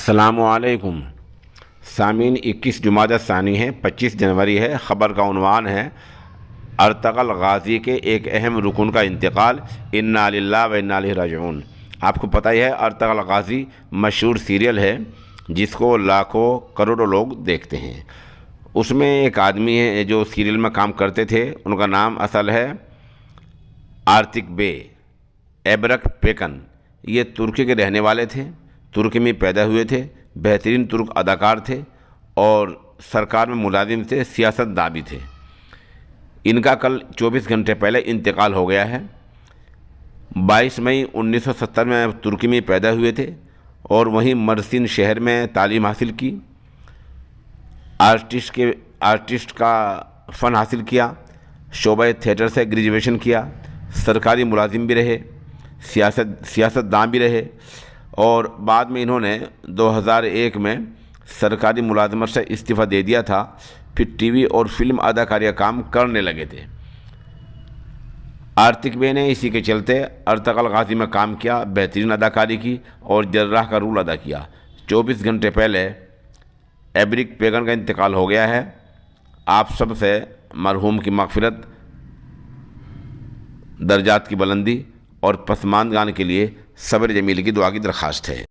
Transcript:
السلام علیکم سامعین، 21 جمادی ثانی ہے، 25 جنوری ہے۔ خبر کا عنوان ہے ارطغرل غازی کے ایک اہم رکن کا انتقال، انا للہ و انا الیہ راجعون۔ آپ کو پتہ ہی ہے ارطغرل غازی مشہور سیریل ہے جس کو لاکھوں کروڑوں لوگ دیکھتے ہیں۔ اس میں ایک آدمی ہے جو سیریل میں کام کرتے تھے، ان کا نام اصل ہے آرتک بے ایبرک پیکن۔ یہ ترکی کے رہنے والے تھے، ترکی میں پیدا ہوئے تھے، بہترین ترک اداکار تھے اور سرکار میں ملازم تھے، سیاست داں بھی تھے۔ ان کا کل 24 گھنٹے پہلے انتقال ہو گیا ہے۔ 22 مئی 1970 میں ترکی میں پیدا ہوئے تھے اور وہیں مرسین شہر میں تعلیم حاصل کی، آرٹسٹ کا فن حاصل کیا، شعبہ تھیٹر سے گریجویشن کیا، سرکاری ملازم بھی رہے، سیاست داں بھی رہے اور بعد میں انہوں نے 2001 میں سرکاری ملازمت سے استعفیٰ دے دیا تھا، پھر ٹی وی اور فلم اداکاری کا کام کرنے لگے تھے۔ آرتک بے نے اسی کے چلتے ارطغرل غازی میں کام کیا، بہترین اداکاری کی اور جراح کا رول ادا کیا۔ 24 گھنٹے پہلے ایبرک پیکن کا انتقال ہو گیا ہے۔ آپ سب سے مرحوم کی مغفرت، درجات کی بلندی اور پسماندگان کے لیے صبر جمیل کی دعا کی درخواست ہے۔